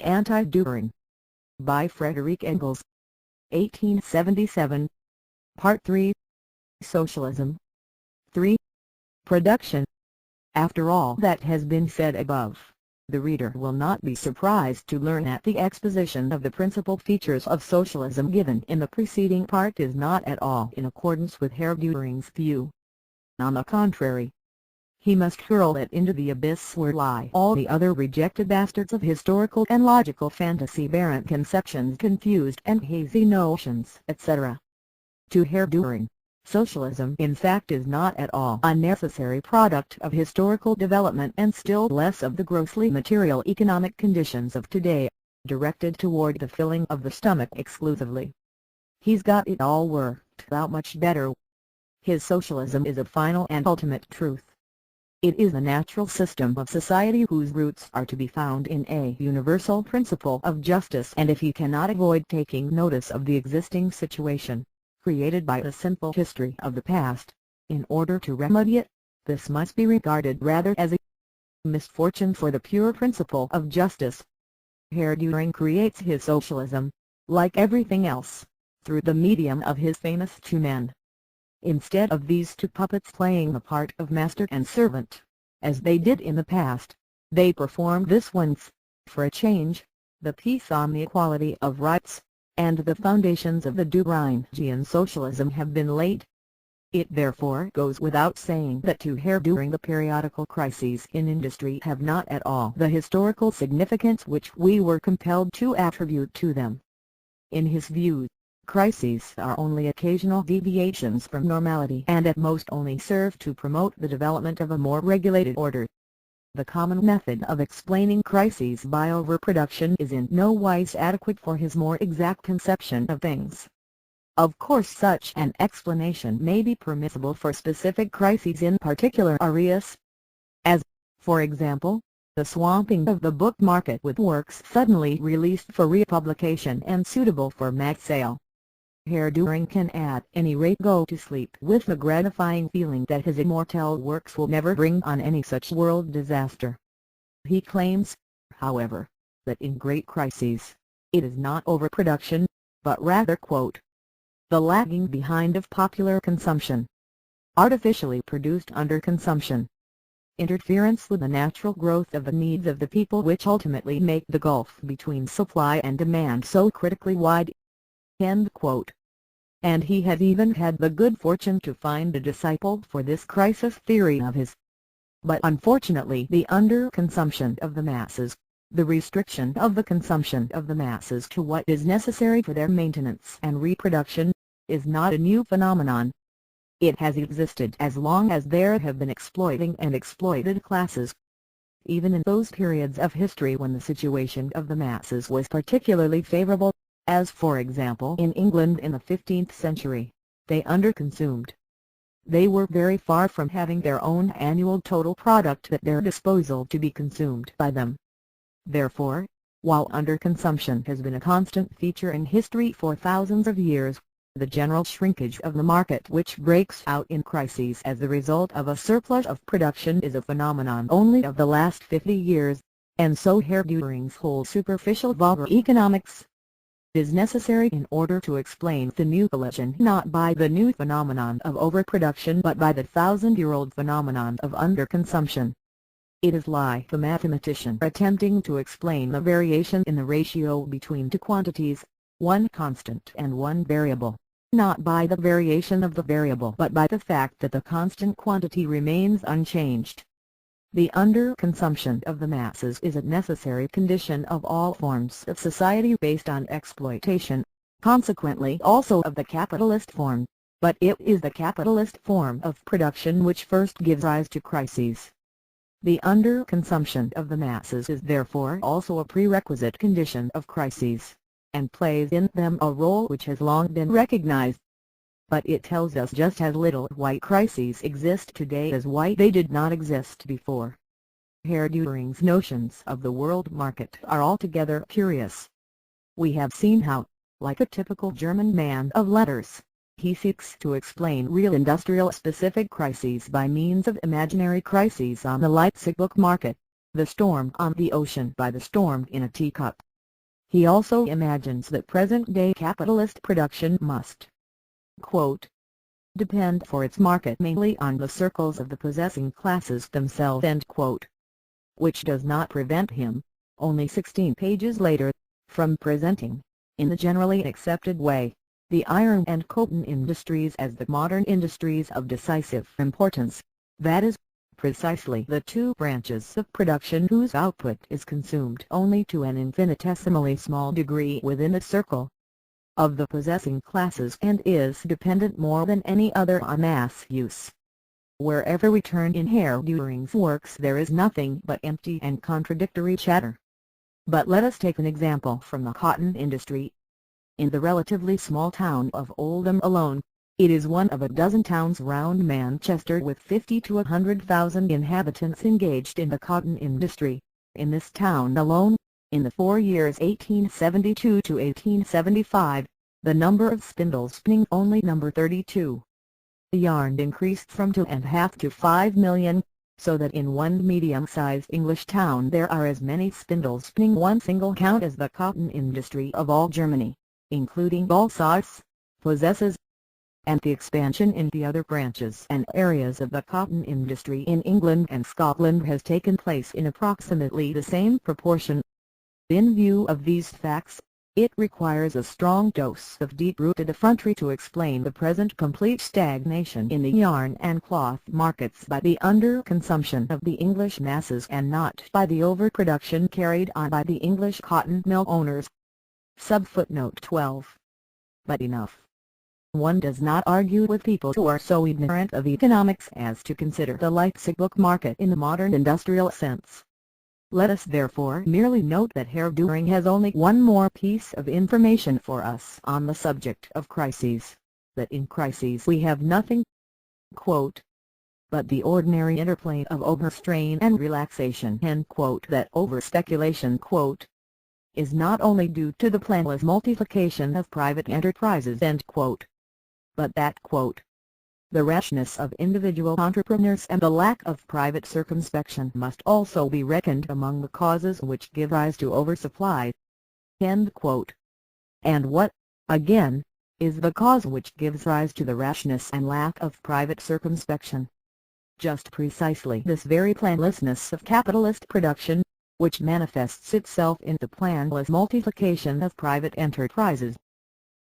Anti-Dühring. By Frederick Engels. 1877. Part 3. Socialism. 3. Production. After all that has been said above, the reader will not be surprised to learn that the exposition of the principal features of socialism given in the preceding part is not at all in accordance with Herr Dühring's view. On the contrary, he must hurl it into the abyss where lie all the other rejected bastards of historical and logical fantasy, barren conceptions, confused and hazy notions, etc. To Herr Dühring, socialism in fact is not at all a necessary product of historical development, and still less of the grossly material economic conditions of today, directed toward the filling of the stomach exclusively. He's got it all worked out much better. His socialism is a final and ultimate truth. It is the natural system of society whose roots are to be found in a universal principle of justice, and if he cannot avoid taking notice of the existing situation, created by the simple history of the past, in order to remedy it, this must be regarded rather as a misfortune for the pure principle of justice. Herr Dühring creates his socialism, like everything else, through the medium of his famous two men. Instead of these two puppets playing the part of master and servant, as they did in the past, they perform this once, for a change, the piece on the equality of rights, and the foundations of the Dühringian socialism have been laid. It therefore goes without saying that to Herr Dühring the periodical crises in industry have not at all the historical significance which we were compelled to attribute to them. In his view, crises are only occasional deviations from normality, and at most only serve to promote the development of a more regulated order. The common method of explaining crises by overproduction is in no wise adequate for his more exact conception of things. Of course such an explanation may be permissible for specific crises in particular areas, as, for example, the swamping of the book market with works suddenly released for republication and suitable for mass sale. Herr Dühring can at any rate go to sleep with the gratifying feeling that his immortal works will never bring on any such world disaster. He claims, however, that in great crises, it is not overproduction, but rather the lagging behind of popular consumption, artificially produced underconsumption, interference with the natural growth of the needs of the people, which ultimately make the gulf between supply and demand so critically wide. And he has even had the good fortune to find a disciple for this crisis theory of his. But unfortunately the underconsumption of the masses, the restriction of the consumption of the masses to what is necessary for their maintenance and reproduction, is not a new phenomenon. It has existed as long as there have been exploiting and exploited classes. Even in those periods of history when the situation of the masses was particularly favorable, as for example in England in the 15th century, they underconsumed. They were very far from having their own annual total product at their disposal to be consumed by them. Therefore, while underconsumption has been a constant feature in history for thousands of years, the general shrinkage of the market which breaks out in crises as the result of a surplus of production is a phenomenon only of the last 50 years, and so Herr Dühring's whole superficial vulgar economics is necessary in order to explain the new collision not by the new phenomenon of overproduction but by the thousand-year-old phenomenon of underconsumption. It is like the mathematician attempting to explain the variation in the ratio between two quantities, one constant and one variable, not by the variation of the variable but by the fact that the constant quantity remains unchanged. The underconsumption of the masses is a necessary condition of all forms of society based on exploitation, consequently also of the capitalist form, but it is the capitalist form of production which first gives rise to crises. The underconsumption of the masses is therefore also a prerequisite condition of crises, and plays in them a role which has long been recognized. But it tells us just as little why crises exist today as why they did not exist before. Herr Dühring's notions of the world market are altogether curious. We have seen how, like a typical German man of letters, he seeks to explain real industrial-specific crises by means of imaginary crises on the Leipzig book market, the storm on the ocean by the storm in a teacup, He also imagines that present-day capitalist production must, quote, depend for its market mainly on the circles of the possessing classes themselves, end quote. Which does not prevent him, only 16 pages later, from presenting, in the generally accepted way, the iron and cotton industries as the modern industries of decisive importance, that is, precisely the two branches of production whose output is consumed only to an infinitesimally small degree within the circle of the possessing classes and is dependent more than any other on mass use. Wherever we turn in Herr Dühring's works there is nothing but empty and contradictory chatter. But let us take an example from the cotton industry. In the relatively small town of Oldham alone, it is one of a dozen towns round Manchester with 50 to 100,000 inhabitants engaged in the cotton industry. In this town alone, in the 4 years 1872 to 1875, the number of spindles spinning only number 32. The yarn increased from 2.5 to 5 million, so that in one medium-sized English town there are as many spindles spinning one single count as the cotton industry of all Germany, including Alsace, possesses. And the expansion in the other branches and areas of the cotton industry in England and Scotland has taken place in approximately the same proportion. In view of these facts, it requires a strong dose of deep-rooted effrontery to explain the present complete stagnation in the yarn and cloth markets by the underconsumption of the English masses and not by the overproduction carried on by the English cotton mill owners. Subfootnote 12. But enough. One does not argue with people who are so ignorant of economics as to consider the Leipzig book market in the modern industrial sense. Let us therefore merely note that Herr Dühring has only one more piece of information for us on the subject of crises, that in crises we have nothing, quote, but the ordinary interplay of overstrain and relaxation, end quote, that overspeculation, quote, is not only due to the planless multiplication of private enterprises, end quote, but that, quote, the rashness of individual entrepreneurs and the lack of private circumspection must also be reckoned among the causes which give rise to oversupply, end quote. And what, again, is the cause which gives rise to the rashness and lack of private circumspection? Just precisely this very planlessness of capitalist production, which manifests itself in the planless multiplication of private enterprises.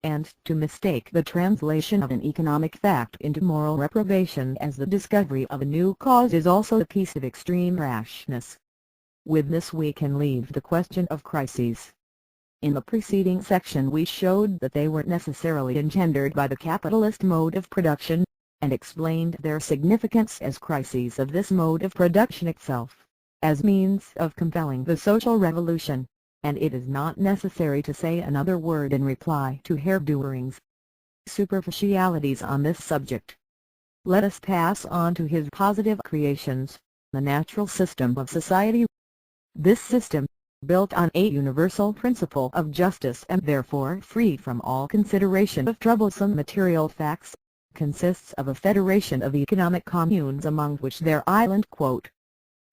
And to mistake the translation of an economic fact into moral reprobation as the discovery of a new cause is also a piece of extreme rashness. With this we can leave the question of crises. In the preceding section we showed that they were necessarily engendered by the capitalist mode of production, and explained their significance as crises of this mode of production itself, as means of compelling the social revolution. And it is not necessary to say another word in reply to Herr Dühring's superficialities on this subject. Let us pass on to his positive creations, the natural system of society. This system, built on a universal principle of justice and therefore free from all consideration of troublesome material facts, consists of a federation of economic communes among which there island, quote,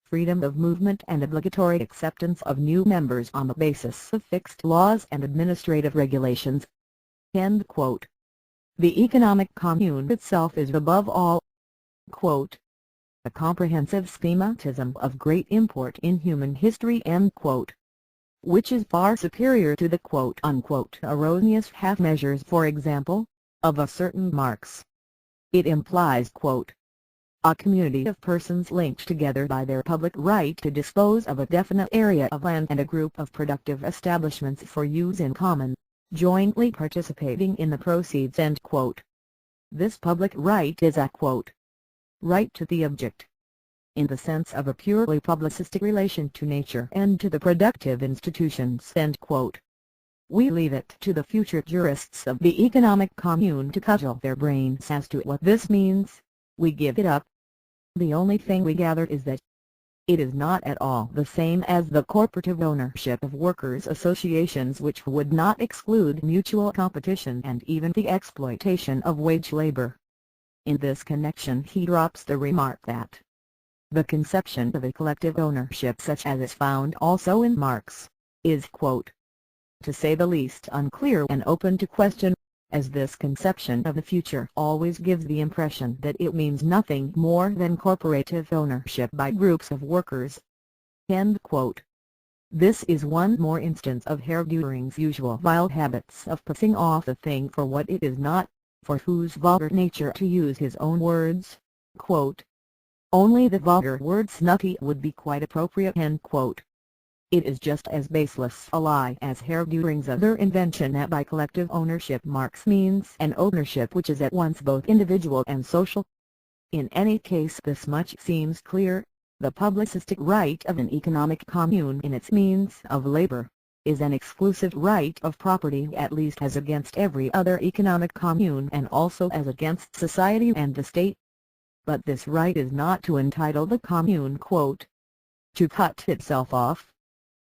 freedom of movement and obligatory acceptance of new members on the basis of fixed laws and administrative regulations, end quote. The economic commune itself is above all, quote, a comprehensive schematism of great import in human history, end quote, which is far superior to the quote-unquote erroneous half-measures, for example, of a certain Marx. It implies, quote, a community of persons linked together by their public right to dispose of a definite area of land and a group of productive establishments for use in common, jointly participating in the proceeds, end quote. This public right is a, quote, right to the object, in the sense of a purely publicistic relation to nature and to the productive institutions, end quote. We leave it to the future jurists of the economic commune to cudgel their brains as to what this means. We give it up. The only thing we gather is that it is not at all the same as the corporative ownership of workers' associations, which would not exclude mutual competition and even the exploitation of wage labor. In this connection he drops the remark that the conception of a collective ownership such as is found also in Marx, is, quote, to say the least unclear and open to question, as this conception of the future always gives the impression that it means nothing more than corporative ownership by groups of workers." End quote. This is one more instance of Herr Dühring's usual vile habits of passing off a thing for what it is not, for whose vulgar nature, to use his own words, quote, "only the vulgar word snutty would be quite appropriate." End quote. It is just as baseless a lie as Herr Dühring's other invention that by collective ownership Marx means an ownership which is at once both individual and social. In any case, this much seems clear: the publicistic right of an economic commune in its means of labor is an exclusive right of property, at least as against every other economic commune and also as against society and the state. But this right is not to entitle the commune, quote, "to cut itself off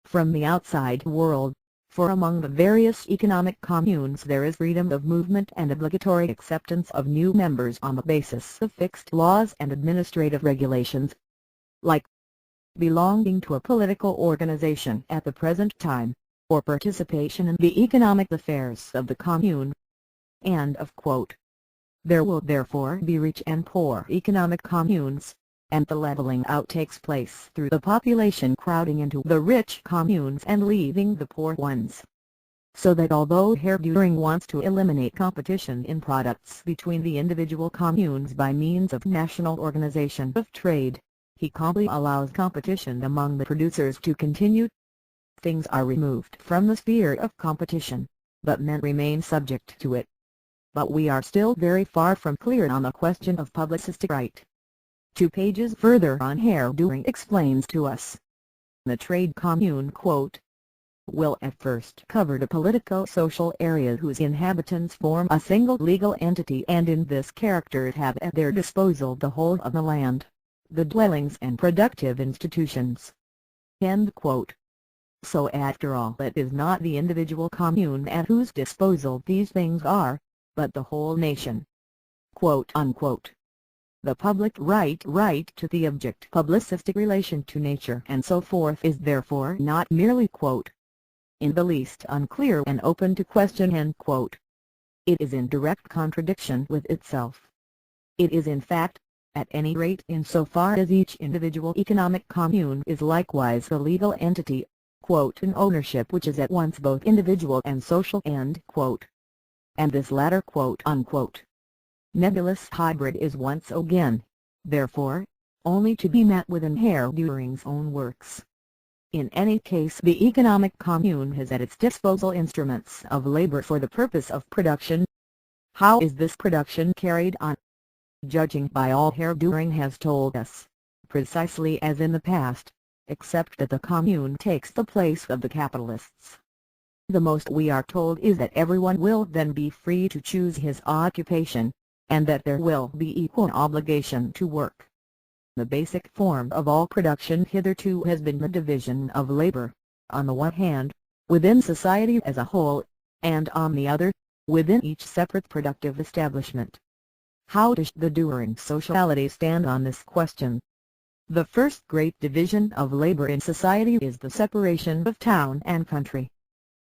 from the outside world," for among the various economic communes there is freedom of movement and obligatory acceptance of new members on the basis of fixed laws and administrative regulations, like belonging to a political organization at the present time, or participation in the economic affairs of the commune. End of quote. There will therefore be rich and poor economic communes, and the leveling out takes place through the population crowding into the rich communes and leaving the poor ones. So that although Herr Dühring wants to eliminate competition in products between the individual communes by means of national organization of trade, he calmly allows competition among the producers to continue. Things are removed from the sphere of competition, but men remain subject to it. But we are still very far from clear on the question of publicistic right. 2 pages further on Herr Dühring explains to us: the trade commune, quote, "will at first cover the politico-social area whose inhabitants form a single legal entity and in this character have at their disposal the whole of the land, the dwellings and productive institutions." End quote. So after all, it is not the individual commune at whose disposal these things are, but the whole nation. Quote unquote. The public right to the object publicistic relation to nature and so forth is therefore not merely, quote, "in the least unclear and open to question." End quote. It is in direct contradiction with itself. It is in fact, at any rate insofar as each individual economic commune is likewise a legal entity, quote, "an ownership which is at once both individual and social." End quote. And this latter, quote unquote, nebulous hybrid is once again, therefore, only to be met with in Herr Dühring's own works. In any case, the economic commune has at its disposal instruments of labor for the purpose of production. How is this production carried on? Judging by all Herr Dühring has told us, precisely as in the past, except that the commune takes the place of the capitalists. The most we are told is that everyone will then be free to choose his occupation, and that there will be equal obligation to work. The basic form of all production hitherto has been the division of labor, on the one hand, within society as a whole, and on the other, within each separate productive establishment. How does the Dühring sociality stand on this question? The first great division of labor in society is the separation of town and country.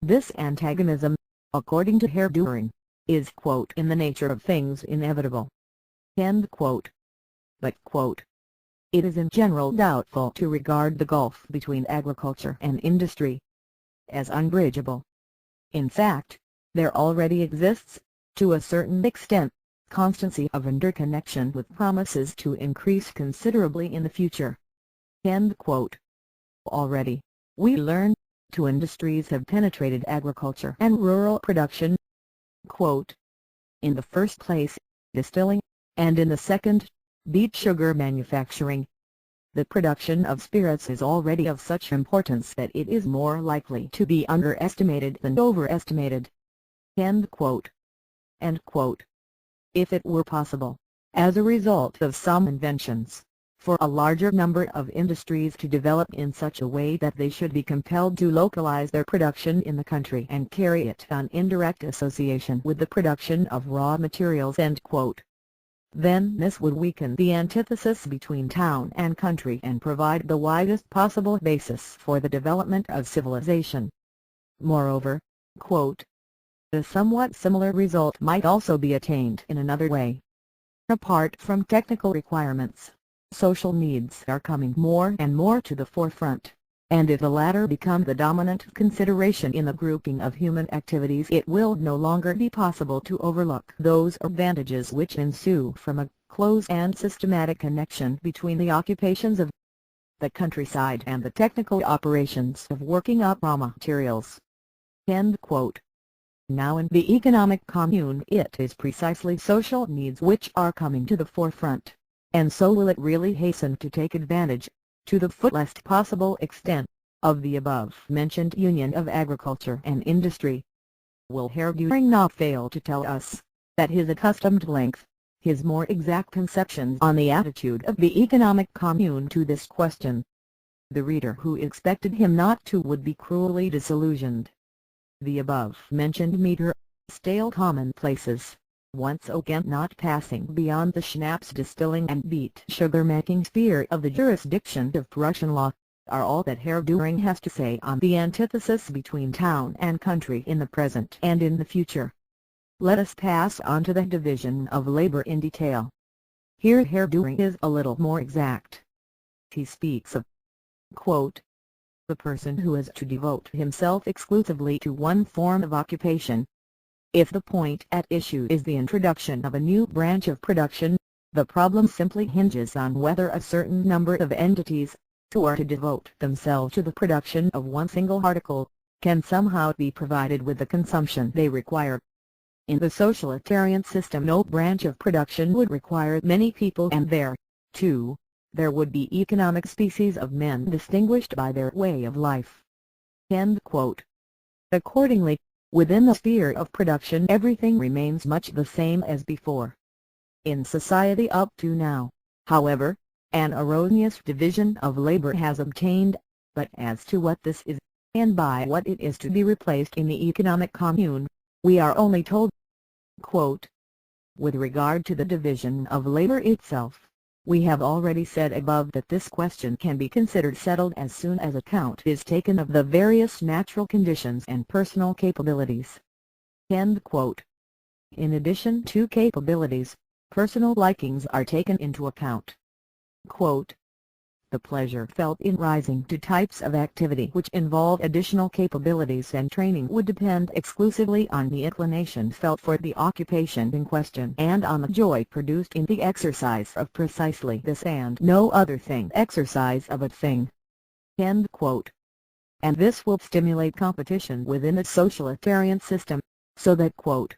This antagonism, according to Herr Dühring, is, quote, "in the nature of things inevitable." End quote. But, quote, "it is in general doubtful to regard the gulf between agriculture and industry as unbridgeable. In fact, there already exists, to a certain extent, constancy of interconnection with promises to increase considerably in the future." End quote. Already, we learn, 2 industries have penetrated agriculture and rural production. Quote, "in the first place, distilling, and in the second, beet sugar manufacturing. The production of spirits is already of such importance that it is more likely to be underestimated than overestimated." End quote. End quote. If it were possible, as a result of some inventions, for a larger number of industries to develop in such a way that they should be compelled to localize their production in the country and carry it on indirect association with the production of raw materials, end quote, then this would weaken the antithesis between town and country and provide the widest possible basis for the development of civilization. Moreover, quote, a somewhat similar result might also be attained in another way. Apart from technical requirements, social needs are coming more and more to the forefront, and if the latter become the dominant consideration in the grouping of human activities, it will no longer be possible to overlook those advantages which ensue from a close and systematic connection between the occupations of the countryside and the technical operations of working up raw materials. End quote. Now in the economic commune it is precisely social needs which are coming to the forefront, and so will it really hasten to take advantage, to the fullest possible extent, of the above-mentioned union of agriculture and industry. Will Herr Dühring not fail to tell us that his accustomed length, his more exact conceptions on the attitude of the economic commune to this question? The reader who expected him not to would be cruelly disillusioned. The above-mentioned meager, stale commonplaces, once again not passing beyond the schnapps distilling and beet sugar-making sphere of the jurisdiction of Prussian law, are all that Herr Dühring has to say on the antithesis between town and country in the present and in the future. Let us pass on to the division of labor in detail. Here Herr Dühring is a little more exact. He speaks of, quote, the person who is to devote himself exclusively to one form of occupation. If the point at issue is the introduction of a new branch of production, the problem simply hinges on whether a certain number of entities, who are to devote themselves to the production of one single article, can somehow be provided with the consumption they require. In the socialitarian system no branch of production would require many people, and there, too, there would be economic species of men distinguished by their way of life. End quote. Accordingly, within the sphere of production everything remains much the same as before. In society up to now, however, an erroneous division of labor has obtained, but as to what this is, and by what it is to be replaced in the economic commune, we are only told, quote, with regard to the division of labor itself, we have already said above that this question can be considered settled as soon as account is taken of the various natural conditions and personal capabilities. End quote. In addition to capabilities, personal likings are taken into account. Quote, the pleasure felt in rising to types of activity which involve additional capabilities and training would depend exclusively on the inclination felt for the occupation in question and on the joy produced in the exercise of precisely this and no other thing. Exercise of a thing. End quote. And this will stimulate competition within the socialitarian system, so that, quote,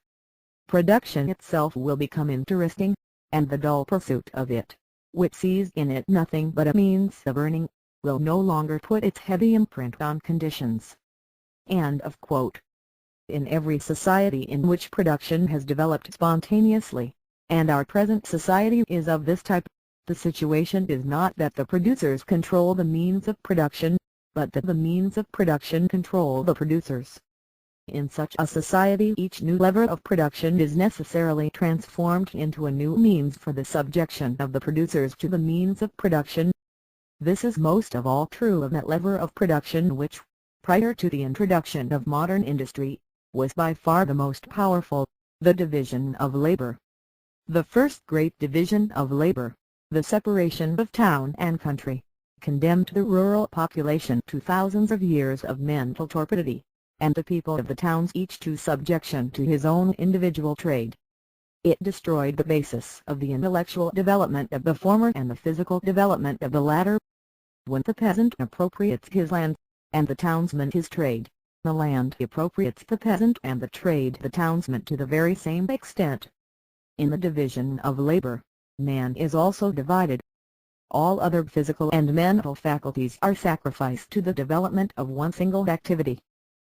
production itself will become interesting, and the dull pursuit of it, which sees in it nothing but a means of earning, will no longer put its heavy imprint on conditions. End of quote. In every society in which production has developed spontaneously, and our present society is of this type, the situation is not that the producers control the means of production, but that the means of production control the producers. In such a society each new lever of production is necessarily transformed into a new means for the subjection of the producers to the means of production. This is most of all true of that lever of production which, prior to the introduction of modern industry, was by far the most powerful, the division of labor. The first great division of labor, the separation of town and country, condemned the rural population to thousands of years of mental torpidity, and the people of the towns each to subjection to his own individual trade. It destroyed the basis of the intellectual development of the former and the physical development of the latter. When the peasant appropriates his land, and the townsman his trade, the land appropriates the peasant and the trade the townsman to the very same extent. In the division of labor, man is also divided. All other physical and mental faculties are sacrificed to the development of one single activity.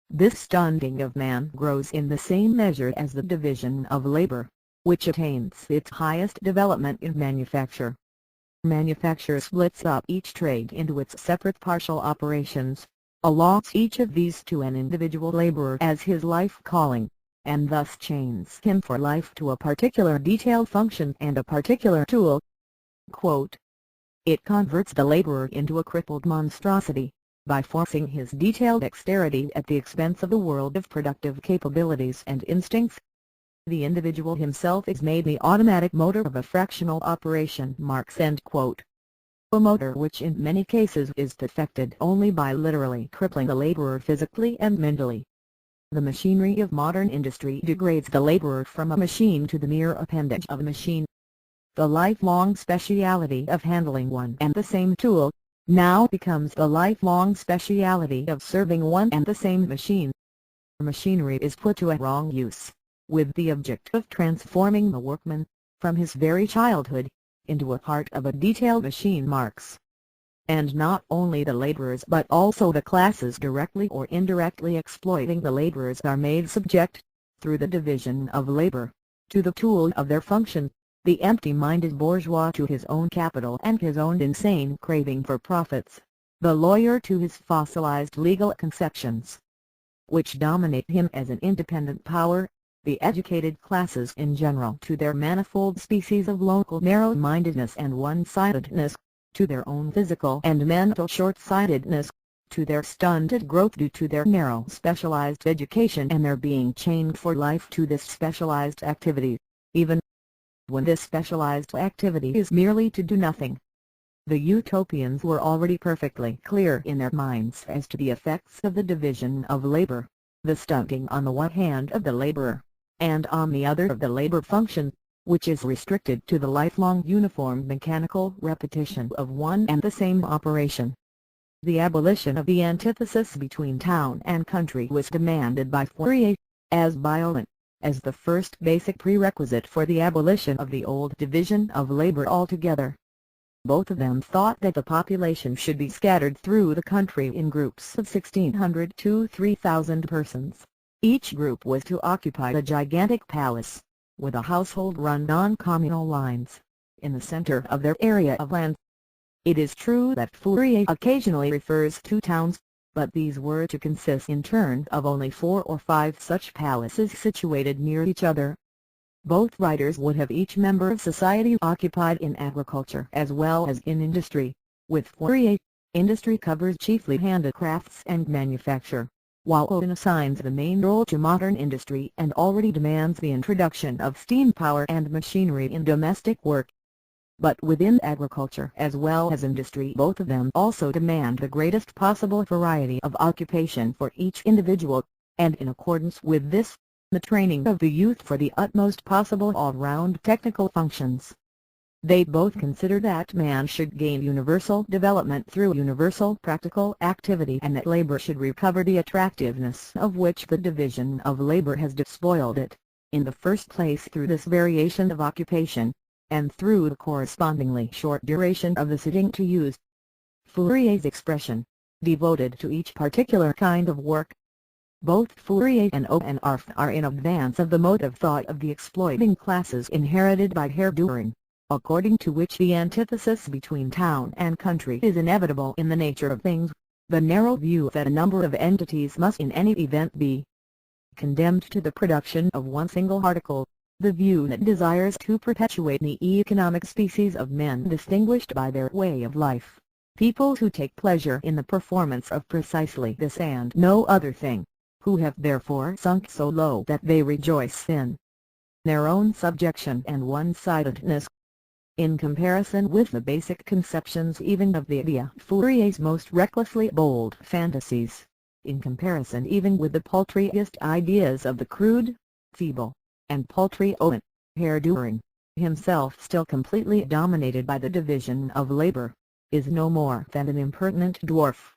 This stunting of man grows in the same measure as the division of labor, which attains its highest development in manufacture. Manufacture splits up each trade into its separate partial operations, allots each of these to an individual laborer as his life calling, and thus chains him for life to a particular detailed function and a particular tool. Quote, it converts the laborer into a crippled monstrosity, by forcing his detailed dexterity at the expense of the world of productive capabilities and instincts. The individual himself is made the automatic motor of a fractional operation. Marx end quote. A motor which in many cases is perfected only by literally crippling the laborer physically and mentally. The machinery of modern industry degrades the laborer from a machine to the mere appendage of a machine. The lifelong speciality of handling one and the same tool now becomes the lifelong speciality of serving one and the same machine. Machinery is put to a wrong use, with the object of transforming the workman, from his very childhood, into a part of a detailed machine. Marx. And not only the laborers but also the classes directly or indirectly exploiting the laborers are made subject, through the division of labor, to the tool of their function, the empty-minded bourgeois to his own capital and his own insane craving for profits, the lawyer to his fossilized legal conceptions, which dominate him as an independent power, the educated classes in general to their manifold species of local narrow-mindedness and one-sidedness, to their own physical and mental short-sightedness, to their stunted growth due to their narrow specialized education and their being chained for life to this specialized activity, even when this specialized activity is merely to do nothing. The utopians were already perfectly clear in their minds as to the effects of the division of labor, the stunting on the one hand of the laborer, and on the other of the labor function, which is restricted to the lifelong uniform mechanical repetition of one and the same operation. The abolition of the antithesis between town and country was demanded by Fourier, as violent, as the first basic prerequisite for the abolition of the old division of labor altogether. Both of them thought that the population should be scattered through the country in groups of 1,600 to 3,000 persons. Each group was to occupy a gigantic palace, with a household run on communal lines, in the center of their area of land. It is true that Fourier occasionally refers to towns, but these were to consist in turn of only 4 or 5 such palaces situated near each other. Both writers would have each member of society occupied in agriculture as well as in industry. With Fourier, industry covers chiefly handicrafts and manufacture, while Owen assigns the main role to modern industry and already demands the introduction of steam power and machinery in domestic work. But within agriculture as well as industry both of them also demand the greatest possible variety of occupation for each individual, and in accordance with this, the training of the youth for the utmost possible all-round technical functions. They both consider that man should gain universal development through universal practical activity and that labor should recover the attractiveness of which the division of labor has despoiled it, in the first place through this variation of occupation, and through the correspondingly short duration of the sitting to use. Fourier's expression, devoted to each particular kind of work. Both Fourier and Owen are in advance of the mode of thought of the exploiting classes inherited by Herr Dühring, according to which the antithesis between town and country is inevitable in the nature of things, the narrow view that a number of entities must in any event be condemned to the production of one single article, the view that desires to perpetuate the economic species of men distinguished by their way of life, people who take pleasure in the performance of precisely this and no other thing, who have therefore sunk so low that they rejoice in their own subjection and one-sidedness. In comparison with the basic conceptions even of the idea Fourier's most recklessly bold fantasies, in comparison even with the paltriest ideas of the crude, feeble, and paltry Owen, Herr Dühring, himself still completely dominated by the division of labor, is no more than an impertinent dwarf.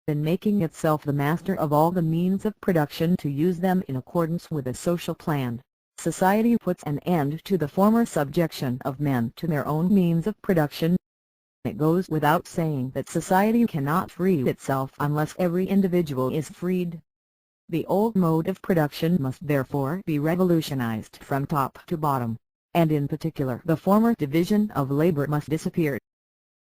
In making itself the master of all the means of production to use them in accordance with a social plan, society puts an end to the former subjection of men to their own means of production. It goes without saying that society cannot free itself unless every individual is freed. The old mode of production must therefore be revolutionized from top to bottom, and in particular the former division of labor must disappear.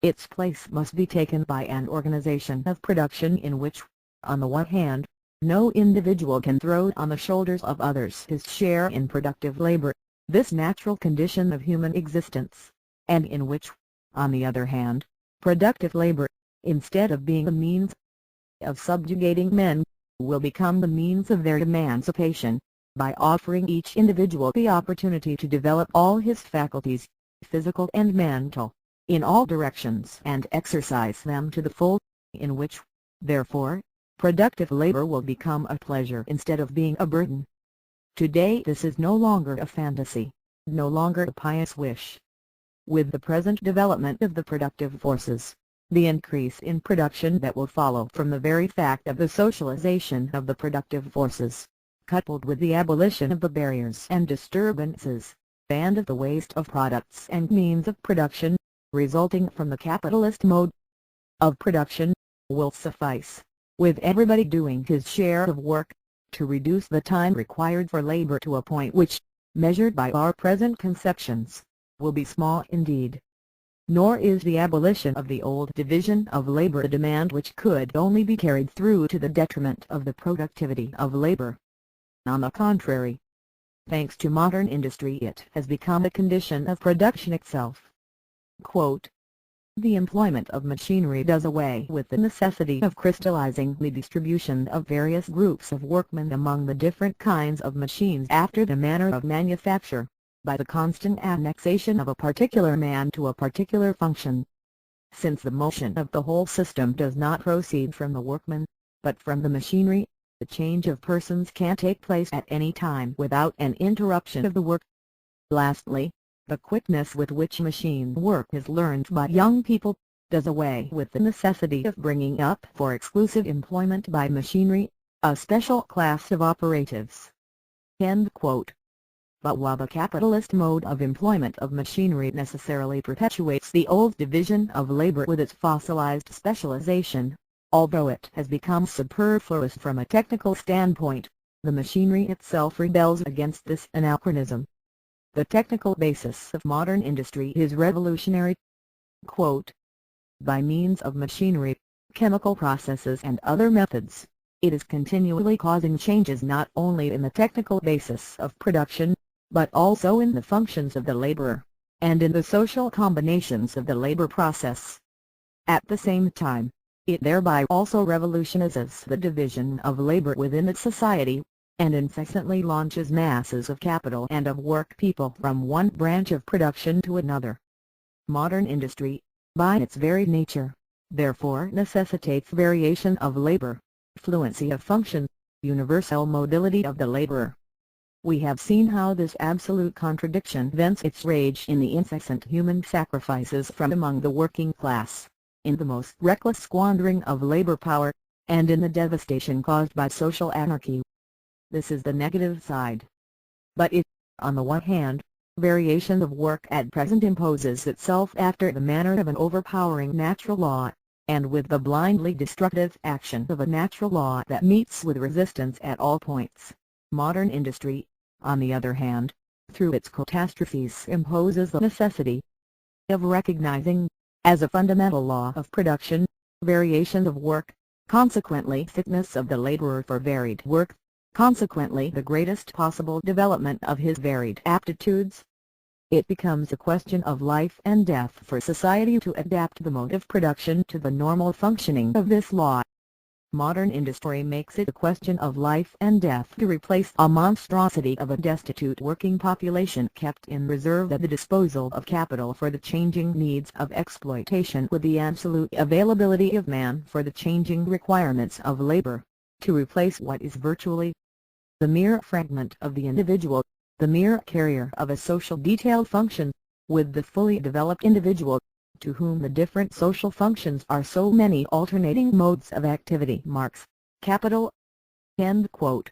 Its place must be taken by an organization of production in which, on the one hand, no individual can throw on the shoulders of others his share in productive labor, this natural condition of human existence, and in which, on the other hand, productive labor, instead of being a means of subjugating men, will become the means of their emancipation, by offering each individual the opportunity to develop all his faculties, physical and mental, in all directions and exercise them to the full, in which, therefore, productive labor will become a pleasure instead of being a burden. Today this is no longer a fantasy, no longer a pious wish. With the present development of the productive forces, the increase in production that will follow from the very fact of the socialization of the productive forces, coupled with the abolition of the barriers and disturbances, and of the waste of products and means of production, resulting from the capitalist mode of production, will suffice, with everybody doing his share of work, to reduce the time required for labor to a point which, measured by our present conceptions, will be small indeed. Nor is the abolition of the old division of labor a demand which could only be carried through to the detriment of the productivity of labor. On the contrary, thanks to modern industry, it has become a condition of production itself. Quote, "The employment of machinery does away with the necessity of crystallizing the distribution of various groups of workmen among the different kinds of machines after the manner of manufacture, by the constant annexation of a particular man to a particular function. Since the motion of the whole system does not proceed from the workman, but from the machinery, the change of persons can take place at any time without an interruption of the work. Lastly, the quickness with which machine work is learned by young people, does away with the necessity of bringing up for exclusive employment by machinery, a special class of operatives." End quote. But while the capitalist mode of employment of machinery necessarily perpetuates the old division of labor with its fossilized specialization, although it has become superfluous from a technical standpoint, the machinery itself rebels against this anachronism. The technical basis of modern industry is revolutionary. Quote, "By means of machinery, chemical processes and other methods, it is continually causing changes not only in the technical basis of production, but also in the functions of the laborer, and in the social combinations of the labor process. At the same time, it thereby also revolutionizes the division of labor within its society, and incessantly launches masses of capital and of work people from one branch of production to another. Modern industry, by its very nature, therefore necessitates variation of labor, fluency of function, universal mobility of the laborer. We have seen how this absolute contradiction vents its rage in the incessant human sacrifices from among the working class, in the most reckless squandering of labor power, and in the devastation caused by social anarchy. This is the negative side. But it, on the one hand, variation of work at present imposes itself after the manner of an overpowering natural law, and with the blindly destructive action of a natural law that meets with resistance at all points. Modern industry, on the other hand, through its catastrophes imposes the necessity of recognizing, as a fundamental law of production, variation of work, consequently fitness of the laborer for varied work, consequently the greatest possible development of his varied aptitudes. It becomes a question of life and death for society to adapt the mode of production to the normal functioning of this law. Modern industry makes it a question of life and death to replace a monstrosity of a destitute working population kept in reserve at the disposal of capital for the changing needs of exploitation with the absolute availability of man for the changing requirements of labor, to replace what is virtually the mere fragment of the individual, the mere carrier of a social detail function, with the fully developed individual, to whom the different social functions are so many alternating modes of activity. Marx, Capital. End quote.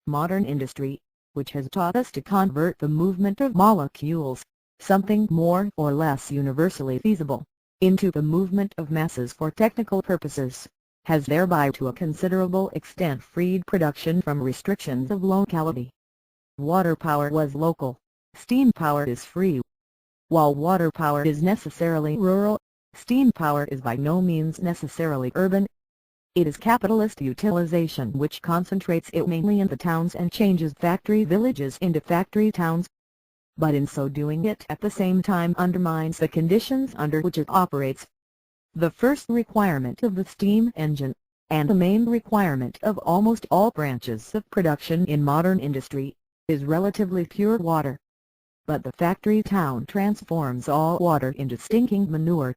Modern industry, which has taught us to convert the movement of molecules, something more or less universally feasible, into the movement of masses for technical purposes, has thereby to a considerable extent freed production from restrictions of locality. Water power was local, steam power is free. While water power is necessarily rural, steam power is by no means necessarily urban. It is capitalist utilization which concentrates it mainly in the towns and changes factory villages into factory towns. But in so doing it at the same time undermines the conditions under which it operates. The first requirement of the steam engine, and the main requirement of almost all branches of production in modern industry, is relatively pure water. But the factory town transforms all water into stinking manure.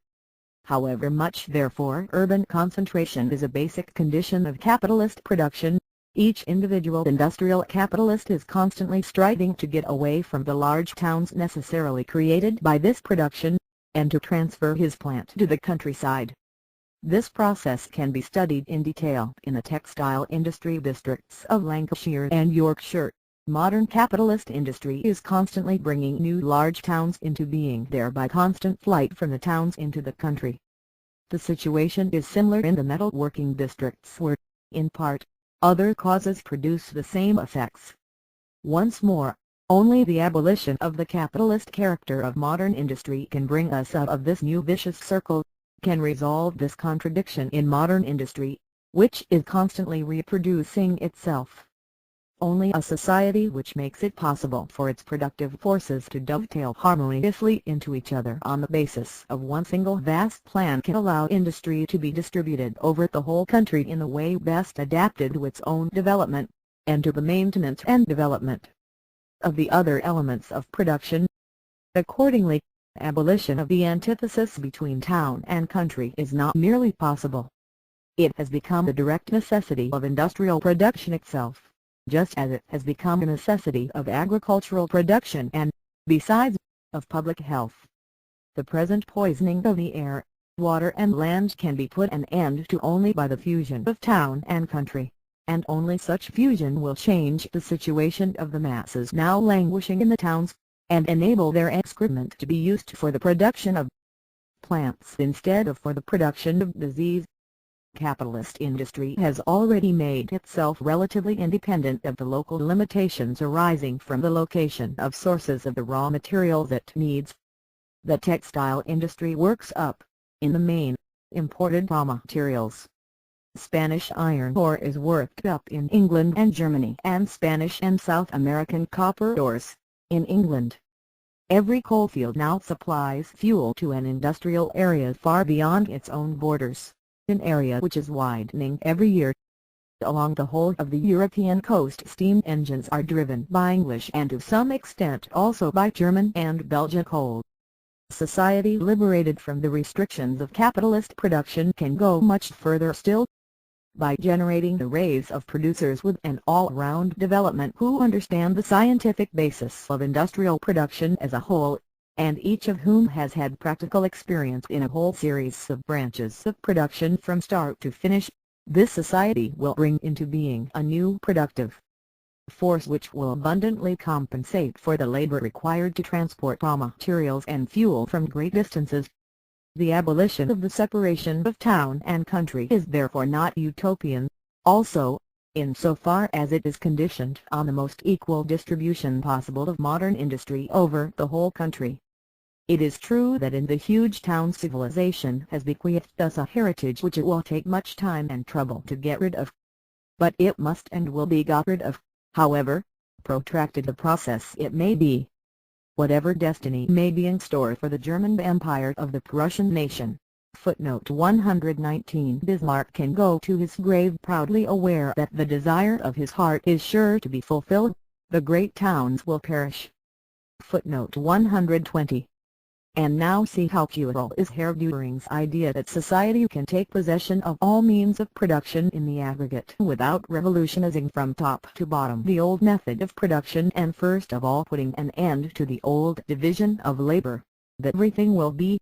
However much therefore urban concentration is a basic condition of capitalist production, each individual industrial capitalist is constantly striving to get away from the large towns necessarily created by this production, and to transfer his plant to the countryside. This process can be studied in detail in the textile industry districts of Lancashire and Yorkshire. Modern capitalist industry is constantly bringing new large towns into being, thereby constant flight from the towns into the country. The situation is similar in the metalworking districts where, in part, other causes produce the same effects. Once more, only the abolition of the capitalist character of modern industry can bring us out of this new vicious circle, can resolve this contradiction in modern industry, which is constantly reproducing itself. Only a society which makes it possible for its productive forces to dovetail harmoniously into each other on the basis of one single vast plan can allow industry to be distributed over the whole country in the way best adapted to its own development, and to the maintenance and development of the other elements of production. Accordingly, abolition of the antithesis between town and country is not merely possible. It has become the direct necessity of industrial production itself, just as it has become a necessity of agricultural production and, besides, of public health. The present poisoning of the air, water and land can be put an end to only by the fusion of town and country, and only such fusion will change the situation of the masses now languishing in the towns, and enable their excrement to be used for the production of plants instead of for the production of disease. Capitalist industry has already made itself relatively independent of the local limitations arising from the location of sources of the raw materials it needs. The textile industry works up, in the main, imported raw materials. Spanish iron ore is worked up in England and Germany, and Spanish and South American copper ores, in England. Every coalfield now supplies fuel to an industrial area far beyond its own borders, an area which is widening every year. Along the whole of the European coast steam engines are driven by English and to some extent also by German and Belgian coal. Society liberated from the restrictions of capitalist production can go much further still. By generating the race of producers with an all-round development who understand the scientific basis of industrial production as a whole, and each of whom has had practical experience in a whole series of branches of production from start to finish, this society will bring into being a new productive force which will abundantly compensate for the labor required to transport raw materials and fuel from great distances. The abolition of the separation of town and country is therefore not utopian, also, in so far as it is conditioned on the most equal distribution possible of modern industry over the whole country. It is true that in the huge towns civilization has bequeathed us a heritage which it will take much time and trouble to get rid of. But it must and will be got rid of, however protracted the process it may be. Whatever destiny may be in store for the German Empire of the Prussian nation. Footnote 119. Bismarck can go to his grave proudly aware that the desire of his heart is sure to be fulfilled, the great towns will perish. Footnote 120. And now see how puerile is Herr Dühring's idea that society can take possession of all means of production in the aggregate without revolutionizing from top to bottom the old method of production and first of all putting an end to the old division of labor, that everything will be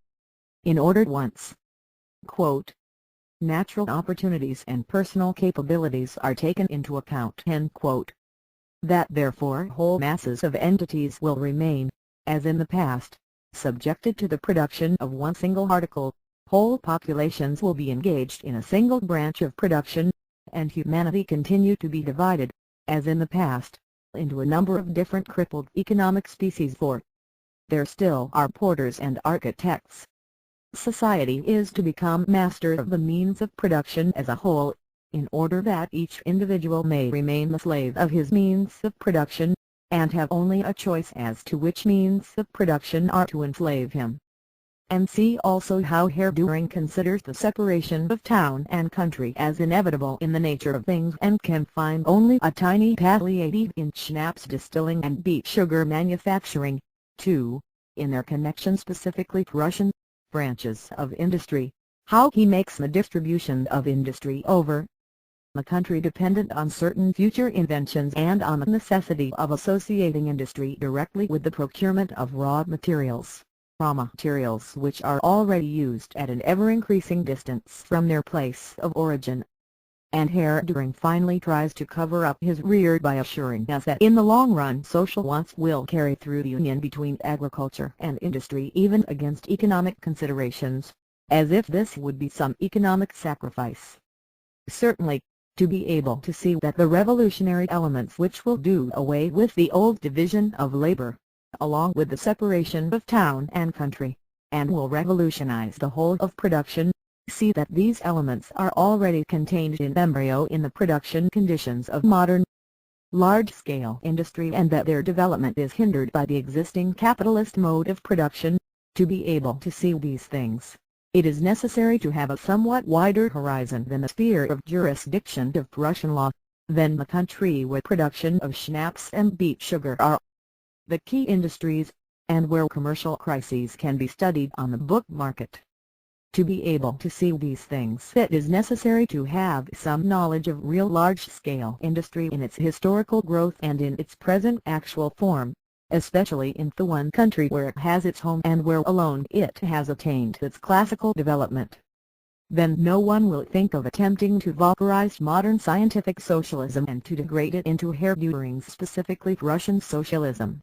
in order once. Quote, natural opportunities and personal capabilities are taken into account. End quote. That therefore whole masses of entities will remain, as in the past, subjected to the production of one single article, whole populations will be engaged in a single branch of production, and humanity continue to be divided, as in the past, into a number of different crippled economic species, for there still are porters and architects. Society is to become master of the means of production as a whole, in order that each individual may remain the slave of his means of production, and have only a choice as to which means of production are to enslave him. and see also how Herr Dühring considers the separation of town and country as inevitable in the nature of things and can find only a tiny palliative in schnapps distilling and beet sugar manufacturing. 2. In their connection specifically Prussian branches of industry, how he makes the distribution of industry over the country dependent on certain future inventions and on the necessity of associating industry directly with the procurement of raw materials which are already used at an ever-increasing distance from their place of origin. And Herr Dühring finally tries to cover up his rear by assuring us that in the long run social wants will carry through the union between agriculture and industry even against economic considerations, as if this would be some economic sacrifice. Certainly, to be able to see that the revolutionary elements which will do away with the old division of labor, along with the separation of town and country, and will revolutionize the whole of production, see that these elements are already contained in embryo in the production conditions of modern large-scale industry and that their development is hindered by the existing capitalist mode of production. To be able to see these things, it is necessary to have a somewhat wider horizon than the sphere of jurisdiction of Prussian law, than the country where production of schnapps and beet sugar are the key industries, and where commercial crises can be studied on the book market. To be able to see these things it is necessary to have some knowledge of real large-scale industry in its historical growth and in its present actual form, especially in the one country where it has its home and where alone it has attained its classical development. Then no one will think of attempting to vulgarize modern scientific socialism and to degrade it into Herr Dühring's specifically Russian socialism.